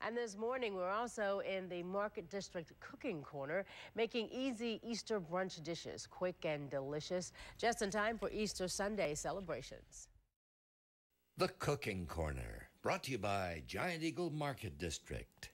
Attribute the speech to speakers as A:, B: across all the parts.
A: And this morning, we're also in the Market District Cooking Corner, making easy Easter brunch dishes, quick and delicious, just in time for Easter Sunday celebrations.
B: The Cooking Corner, brought to you by Giant Eagle Market District.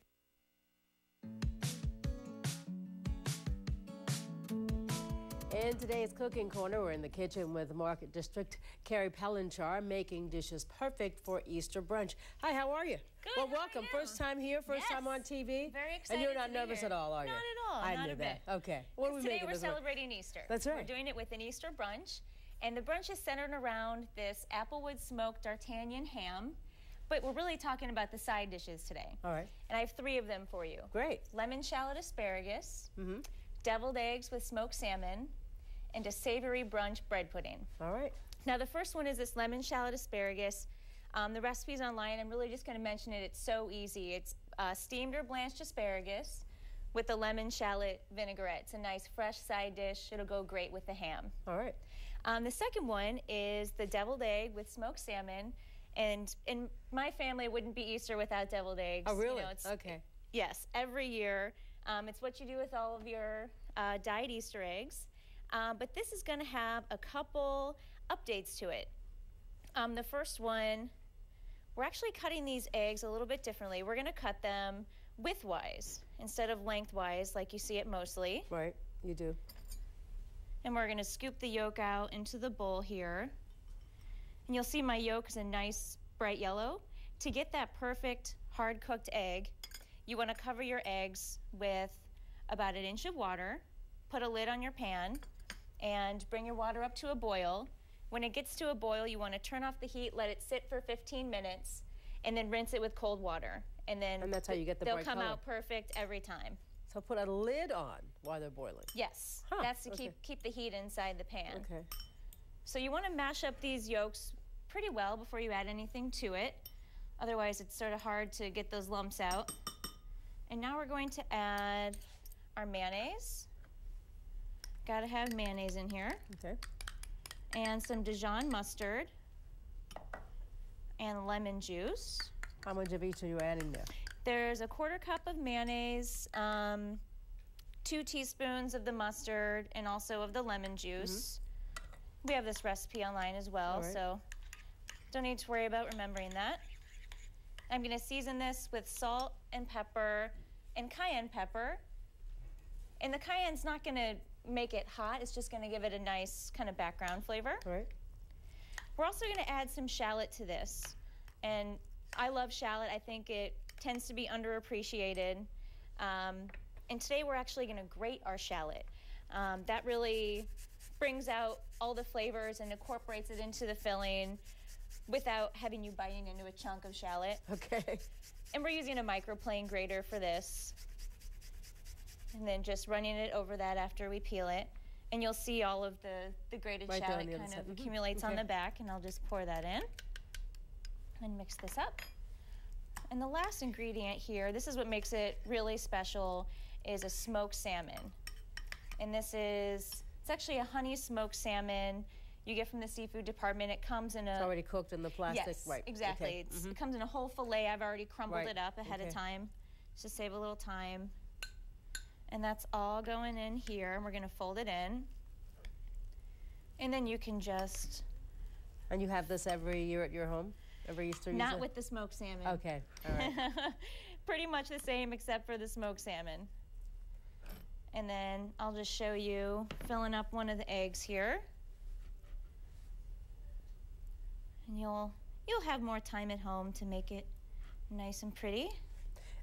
A: In today's Cooking Corner, we're in the kitchen with Market District Carey Palenchar, making dishes perfect for Easter brunch. Hi, how are you?
C: Good.
A: Well, welcome. First time here, first time on TV.
C: Very excited.
A: And you're not nervous at all, are you?
C: Not at all.
A: I
C: not
A: knew
C: a
A: that.
C: bit.
A: Okay. What are we
C: today
A: making?
C: We're celebrating Easter.
A: That's right.
C: We're doing it with an Easter brunch, and the brunch is centered around this applewood smoked D'Artagnan ham. But we're really talking about the side dishes today.
A: All right.
C: And I have 3 of them for you.
A: Great.
C: Lemon shallot asparagus, deviled eggs with smoked salmon, and a savory brunch bread pudding.
A: All right.
C: Now the first one is this lemon shallot asparagus. The recipe's online. I'm really just going to mention it. It's so easy. It's steamed or blanched asparagus with the lemon shallot vinaigrette. It's a nice fresh side dish. It'll go great with the ham.
A: All right.
C: The second one is the deviled egg with smoked salmon. And in my family, it wouldn't be Easter without deviled eggs.
A: Oh, really?
C: You know,
A: Okay.
C: Yes, every year. It's what you do with all of your dyed Easter eggs. But this is going to have a couple updates to it. The first one, we're actually cutting these eggs a little bit differently. We're going to cut them widthwise instead of lengthwise like you see it mostly.
A: Right, you do.
C: And we're going to scoop the yolk out into the bowl here. And you'll see my yolk is a nice bright yellow. To get that perfect hard-cooked egg, you want to cover your eggs with about 1 inch of water, put a lid on your pan, and bring your water up to a boil. When it gets to a boil, you want to turn off the heat, let it sit for 15 minutes, and then rinse it with cold water. And that's how you get the bright color. They'll come out perfect every time.
A: So put a lid on while they're boiling?
C: Yes.
A: Huh,
C: that's to keep the heat inside the pan.
A: Okay.
C: So you want to mash up these yolks pretty well before you add anything to it. Otherwise, it's sort of hard to get those lumps out. And now we're going to add our mayonnaise. Got to have mayonnaise in here.
A: Okay.
C: And some Dijon mustard and lemon juice.
A: How much of each are you adding there?
C: There's a 1/4 cup of mayonnaise, 2 teaspoons of the mustard, and also of the lemon juice. We have this recipe online as well, so don't need to worry about remembering that. I'm going to season this with salt and pepper and cayenne pepper. And the cayenne's not going to make it hot. It's just going to give it a nice kind of background flavor.
A: All right.
C: We're also going to add some shallot to this. And I love shallot. I think it tends to be underappreciated. And today we're actually going to grate our shallot. That really brings out all the flavors and incorporates it into the filling without having you biting into a chunk of shallot.
A: Okay.
C: And we're using a microplane grater for this. And then just running it over that after we peel it. And you'll see all of the grated shallot kind of accumulates on the back, and I'll just pour that in and mix this up. And the last ingredient here, this is what makes it really special, is a smoked salmon. And it's actually a honey smoked salmon you get from the seafood department. It comes in
A: It's already cooked in the plastic.
C: Yes,
A: right.
C: exactly.
A: Okay.
C: It comes in a whole fillet. I've already crumbled it up ahead of time just to save a little time. And that's all going in here, and we're going to fold it in. And then you can just...
A: And you have this every year at your home? Every Easter?
C: Not with the smoked salmon.
A: Okay, all right.
C: Pretty much the same except for the smoked salmon. And then I'll just show you filling up one of the eggs here. And you'll have more time at home to make it nice and pretty.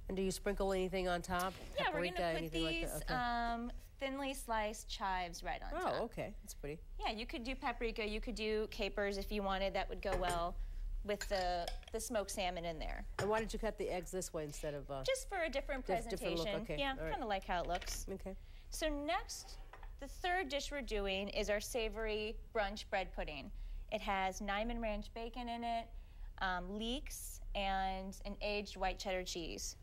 A: And do you sprinkle anything on top?
C: Yeah, we're going to put these
A: like
C: thinly sliced chives right on top.
A: Oh, okay. That's pretty.
C: Yeah, you could do paprika. You could do capers if you wanted. That would go well with the smoked salmon in there.
A: And why did you cut the eggs this way instead of...
C: Just for a different presentation.
A: Different look. Okay.
C: Yeah, kind of like how it looks.
A: Okay.
C: So next, the third dish we're doing is our savory brunch bread pudding. It has Niman Ranch bacon in it, leeks, and an aged white cheddar cheese.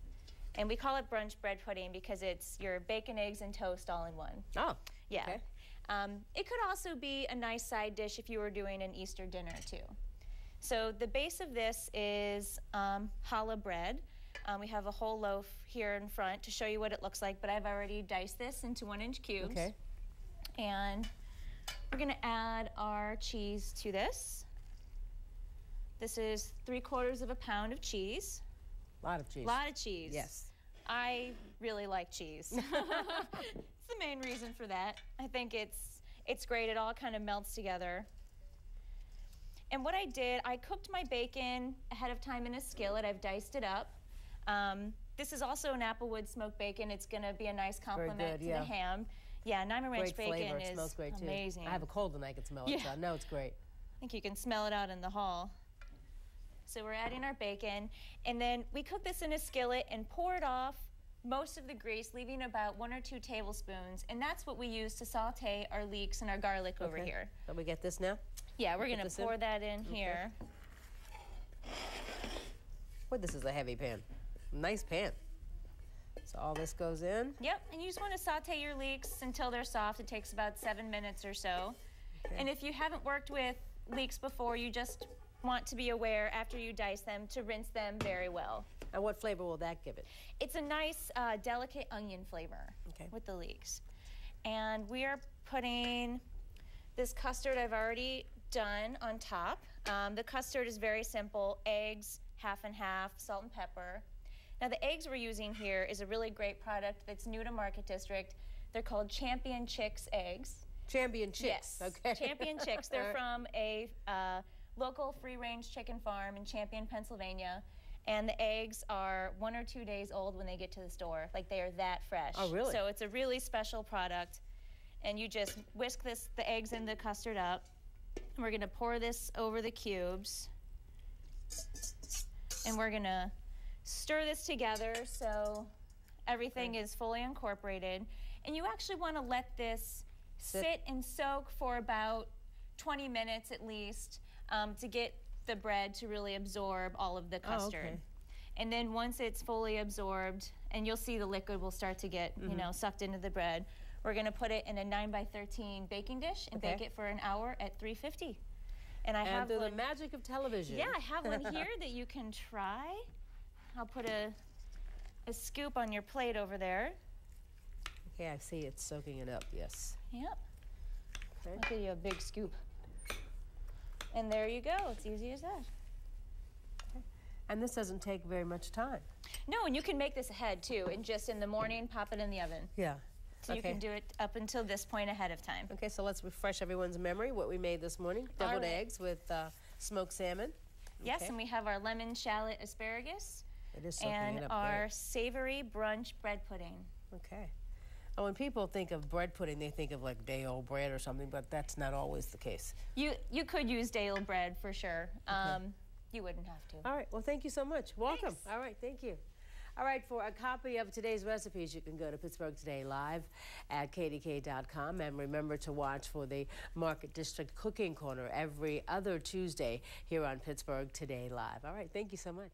C: And we call it brunch bread pudding because it's your bacon, eggs, and toast all in one.
A: Oh,
C: yeah.
A: Okay.
C: It could also be a nice side dish if you were doing an Easter dinner too. So the base of this is challah bread. We have a whole loaf here in front to show you what it looks like, but I've already diced this into 1-inch cubes.
A: Okay.
C: And we're gonna add our cheese to this. This is 3/4 pound of cheese.
A: A lot of cheese.
C: A lot of cheese.
A: Yes.
C: I really like cheese. It's the main reason for that. I think it's great. It all kind of melts together. And what I did, I cooked my bacon ahead of time in a skillet. I've diced it up. This is also an Applewood smoked bacon. It's going to be a nice complement to the ham. Yeah, Naima Ranch
A: great
C: bacon
A: flavor. It smells great too.
C: amazing.
A: I have a cold and I can smell it, so I know it's great.
C: I think you can smell it out in the hall. So we're adding our bacon, and then we cook this in a skillet and pour it off most of the grease, leaving about 1 or 2 tablespoons, and that's what we use to saute our leeks and our garlic over here.
A: So we get this now?
C: Yeah, we're gonna pour that in here.
A: Boy, this is a heavy pan. Nice pan. So all this goes in?
C: Yep, and you just want to saute your leeks until they're soft. It takes about 7 minutes or so. Okay. And if you haven't worked with leeks before, you just want to be aware after you dice them to rinse them very well.
A: And what flavor will that give it?
C: It's a nice, delicate onion flavor with the leeks. And we are putting this custard I've already done on top. The custard is very simple: eggs, half and half, salt and pepper. Now the eggs we're using here is a really great product that's new to Market District. They're called Champion Chicks eggs.
A: Champion Chicks,
C: yes. Okay. Champion Chicks. They're from a local free-range chicken farm in Champion, Pennsylvania. And the eggs are 1 or 2 days old when they get to the store. Like, they are that fresh.
A: Oh, really?
C: So it's a really special product. And you just whisk the eggs and the custard up. And we're gonna pour this over the cubes. And we're gonna stir this together so everything is fully incorporated. And you actually wanna let this sit and soak for about 20 minutes at least to get the bread to really absorb all of the custard. Oh, okay. And then once it's fully absorbed, and you'll see the liquid will start to get, you know, sucked into the bread, we're gonna put it in a 9x13 baking dish and bake it for an hour at 350. And I have
A: through the magic of television.
C: Yeah, I have one here that you can try. I'll put a scoop on your plate over there.
A: Okay, I see it's soaking it up, yes.
C: Yep. Okay. I'll give you a big scoop. And there you go. It's easy as that.
A: Okay. And this doesn't take very much time.
C: No, and you can make this ahead too, and just in the morning, pop it in the oven.
A: Yeah.
C: So you can do it up until this point ahead of time.
A: Okay, so let's refresh everyone's memory what we made this morning. Deviled eggs with smoked salmon.
C: Yes, and we have our lemon shallot asparagus.
A: It is soaking
C: and
A: it up
C: our
A: there.
C: savory brunch bread pudding.
A: Okay. And when people think of bread pudding, they think of like day-old bread or something, but that's not always the case.
C: You could use day-old bread for sure. You wouldn't have to.
A: All right. Well, thank you so much. Welcome.
C: Thanks.
A: All right. Thank you. All right. For a copy of today's recipes, you can go to Pittsburgh Today Live at kdk.com. And remember to watch for the Market District Cooking Corner every other Tuesday here on Pittsburgh Today Live. All right. Thank you so much.